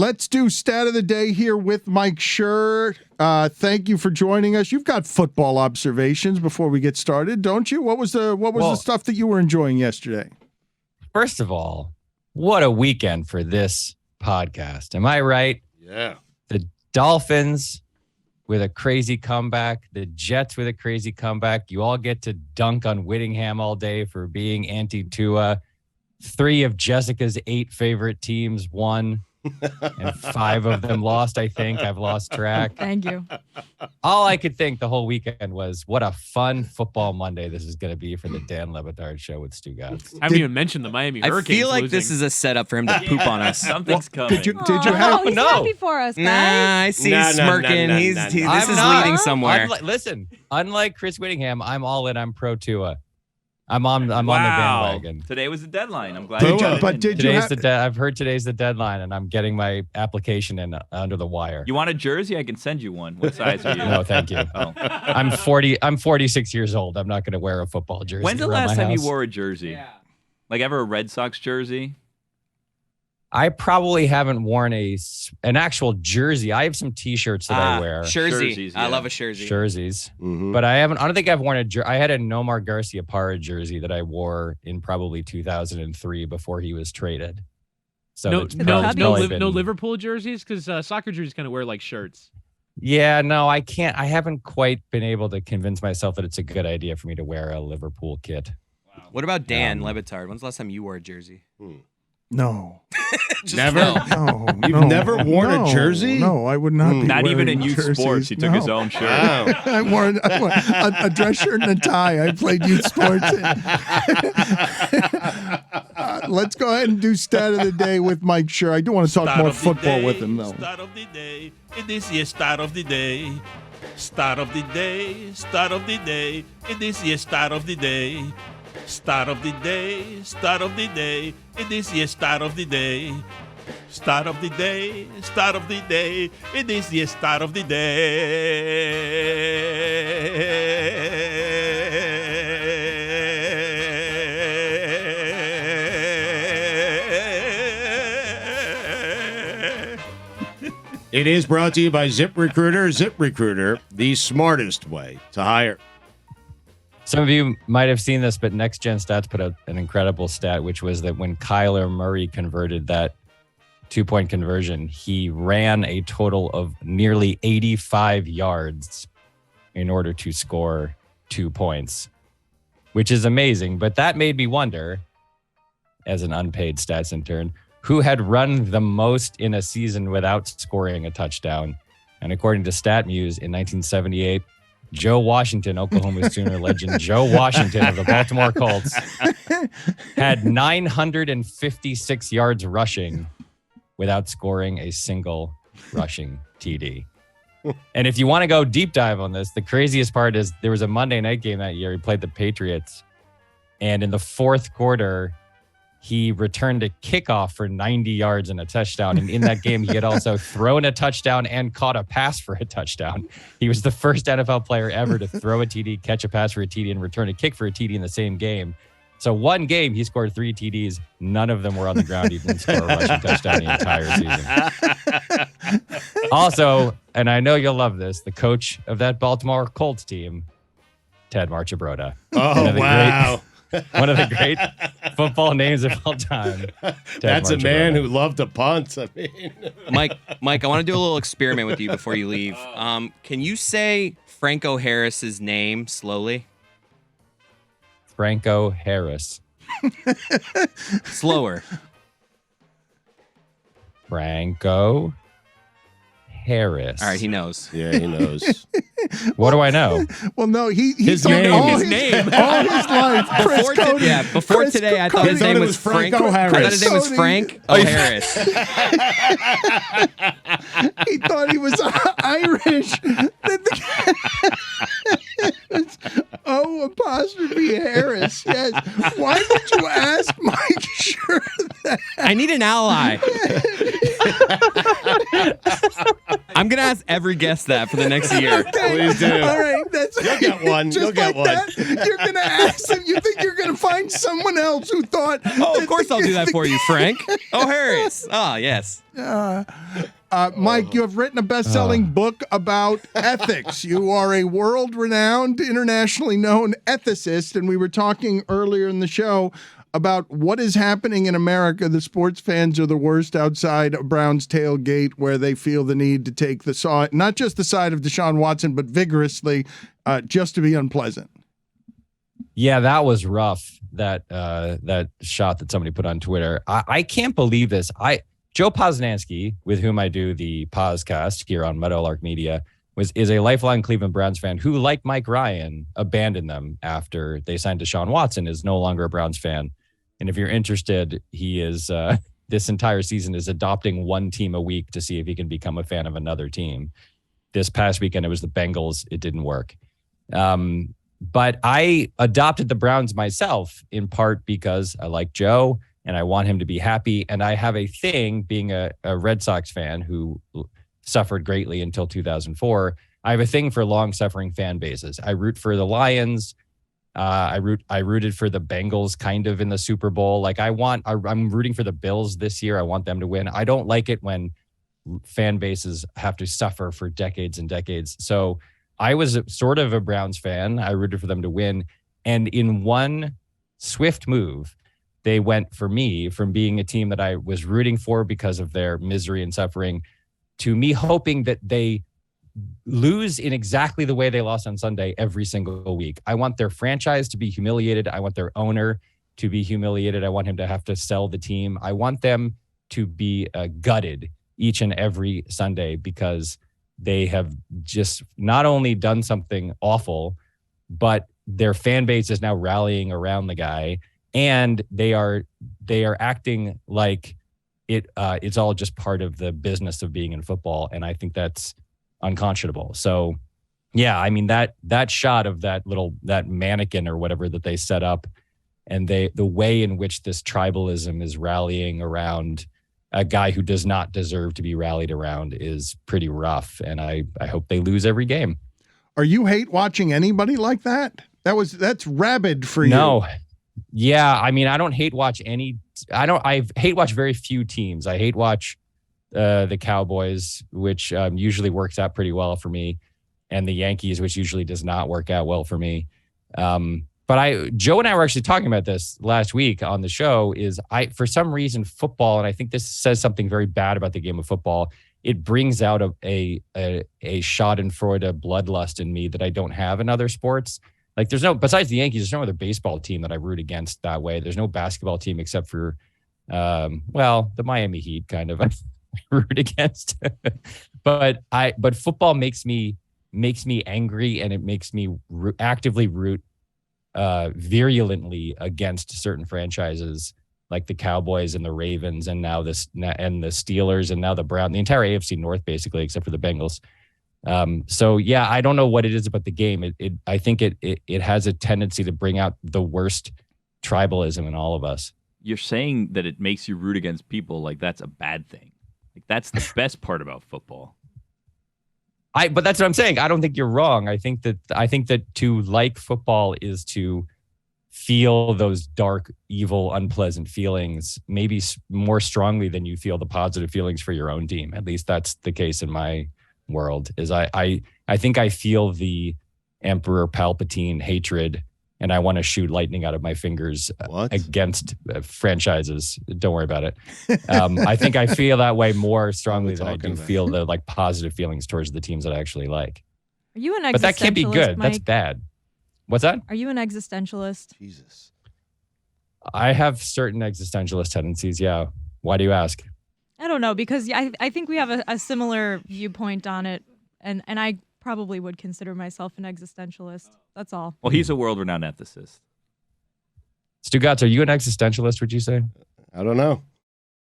Let's do stat of the day here with Mike Schur. Thank you for joining us. You've got football observations before we get started, don't you? What was the stuff that you were enjoying yesterday? First of all, what a weekend for this podcast. Am I right? Yeah. The Dolphins with a crazy comeback, the Jets with a crazy comeback. You all get to dunk on Whittingham all day for being anti-Tua. 3 of Jessica's 8 favorite teams won. And 5 of them lost, I think. I've lost track. Thank you. All I could think the whole weekend was, what a fun football Monday this is going to be for the Dan Le Batard Show with Stugotz. I haven't even mentioned the Miami Hurricanes. I feel like losing. this is a setup for him to poop on us. Something's coming. Did you have? He's happy for us, guys. Nah, I see he's smirking. This is leading somewhere. Listen, unlike Chris Whittingham, I'm all in. I'm pro Tua. I'm on the bandwagon. Today was the deadline. I'm glad. I've heard today's the deadline, and I'm getting my application in under the wire. You want a jersey? I can send you one. What size are you? No, thank you. Oh. I'm 46 years old. I'm not going to wear a football jersey. When's the last time you wore a jersey? Yeah. Like ever a Red Sox jersey? I probably haven't worn an actual jersey. I have some T-shirts that I wear. Jerseys, yeah. I love a jersey. Jerseys. Mm-hmm. But I don't think I've worn I had a Nomar Garcia Parra jersey that I wore in probably 2003 before he was traded. So no Liverpool jerseys, because soccer jerseys kind of wear like shirts. Yeah, no, I can't. I haven't quite been able to convince myself that it's a good idea for me to wear a Liverpool kit. Wow. What about Dan Le Batard? When's the last time you wore a jersey? No. Never? No. You've never worn a jersey? No, I would not be Not even wearing in youth jerseys. sports. He took his own shirt. Wow. I wore a dress shirt and a tie. I played youth sports. Let's go ahead and do stat of the day with Mike Schur. I do want to talk more football with him, though. Start of the day. It is your start of the day. Start of the day. Start of the day. It is your start of the day. Start of the day. Start of the day. It is your start of the day. Start of the day. Start of the day. It is your start of the day. It is brought to you by ZipRecruiter. ZipRecruiter, the smartest way to hire. Some of you might have seen this, but Next Gen Stats put out an incredible stat, which was that when Kyler Murray converted that 2-point conversion, he ran a total of nearly 85 yards in order to score 2 points, which is amazing. But that made me wonder, as an unpaid stats intern, who had run the most in a season without scoring a touchdown. And according to StatMuse, in 1978, Joe Washington, Oklahoma Sooner legend Joe Washington of the Baltimore Colts, had 956 yards rushing without scoring a single rushing TD. And if you want to go deep dive on this, the craziest part is there was a Monday night game that year. He played the Patriots, and in the fourth quarter, he returned a kickoff for 90 yards and a touchdown. And in that game, he had also thrown a touchdown and caught a pass for a touchdown. He was the first NFL player ever to throw a TD, catch a pass for a TD, and return a kick for a TD in the same game. So one game, he scored 3 TDs. None of them were on the ground. He didn't score a rushing touchdown the entire season. Also, and I know you'll love this, the coach of that Baltimore Colts team, Ted Marchibroda. Oh, wow. One of the great football names of all time. That's a man who loved to punt. I mean, Mike, I want to do a little experiment with you before you leave. Can you say Franco Harris's name slowly? Franco Harris. Slower. Franco Harris. All right, he knows. Yeah, he knows. What do I know? Well, no, His told name. all His name. All his life. Before today, I thought his name was Franco Harris. I thought his name was Frank Harris. He thought he was Irish. O''Harris. Yes. Why did you ask Mike Schur that? I need an ally. I'm gonna ask every guest that for the next year. Please do. All right, You'll get one. Just You'll get like one. that, you're gonna ask them. You think you're gonna find someone else who thought? Oh, of course I'll do that for you, Frank. Oh, Harris. Ah, yes. Mike, you have written a best-selling book about ethics. You are a world-renowned, internationally known ethicist, and we were talking earlier in the show about what is happening in America. The sports fans are the worst outside a Browns tailgate, where they feel the need to take the side, not just the side of Deshaun Watson, but vigorously, just to be unpleasant. Yeah, that was rough. That shot that somebody put on Twitter. I can't believe this. Joe Posnanski, with whom I do the Poscast here on Meadowlark Media, is a lifelong Cleveland Browns fan who, like Mike Ryan, abandoned them after they signed Deshaun Watson, is no longer a Browns fan. And if you're interested, he is this entire season is adopting one team a week to see if he can become a fan of another team. This past weekend, it was the Bengals. It didn't work. But I adopted the Browns myself, in part because I like Joe and I want him to be happy. And I have a thing, being a Red Sox fan who suffered greatly until 2004. I have a thing for long-suffering fan bases. I root for the Lions. I rooted for the Bengals kind of in the Super Bowl. Like I'm rooting for the Bills this year. I want them to win. I don't like it when fan bases have to suffer for decades and decades. So I was sort of a Browns fan. I rooted for them to win. And in one swift move, they went, for me, from being a team that I was rooting for because of their misery and suffering to me hoping that they lose in exactly the way they lost on Sunday every single week. I want their franchise to be humiliated. I want their owner to be humiliated. I want him to have to sell the team. I want them to be gutted each and every Sunday because they have just not only done something awful, but their fan base is now rallying around the guy, and they are acting like it's all just part of the business of being in football, and I think that's unconscionable. So, yeah, I mean that shot of that mannequin or whatever that they set up, and the way in which this tribalism is rallying around a guy who does not deserve to be rallied around is pretty rough, and I hope they lose every game. Are you hate watching anybody like that? That's rabid for you. No. Yeah, I mean, I don't hate watch any. I hate watch very few teams. I hate watch the Cowboys, which usually works out pretty well for me, and the Yankees, which usually does not work out well for me. But Joe and I were actually talking about this last week on the show. For some reason, football, and I think this says something very bad about the game of football. It brings out a Schadenfreude bloodlust in me that I don't have in other sports. Like besides the Yankees, there's no other baseball team that I root against that way. There's no basketball team except for, the Miami Heat kind of I root against. but football makes me angry, and it makes me actively root virulently against certain franchises like the Cowboys and the Ravens, and now the Steelers, and now the Browns, the entire AFC North basically, except for the Bengals. So yeah, I don't know what it is about the game. I think it has a tendency to bring out the worst tribalism in all of us. You're saying that it makes you root against people like that's a bad thing. Like that's the best part about football. But that's what I'm saying. I don't think you're wrong. I think that to like football is to feel those dark, evil, unpleasant feelings maybe more strongly than you feel the positive feelings for your own team. At least that's the case in my world. Is I think I feel the Emperor Palpatine hatred, and I want to shoot lightning out of my fingers against franchises. Don't worry about it. I think I feel that way more strongly than I do feel the positive feelings towards the teams that I actually like. Are you an existentialist? But that can't be good. Mike? That's bad. What's that? Are you an existentialist? Jesus. I have certain existentialist tendencies. Yeah. Why do you ask? I don't know, because I think we have a similar viewpoint on it, and I probably would consider myself an existentialist. That's all. Well, he's a world-renowned ethicist. Stugotz, are you an existentialist, would you say? I don't know.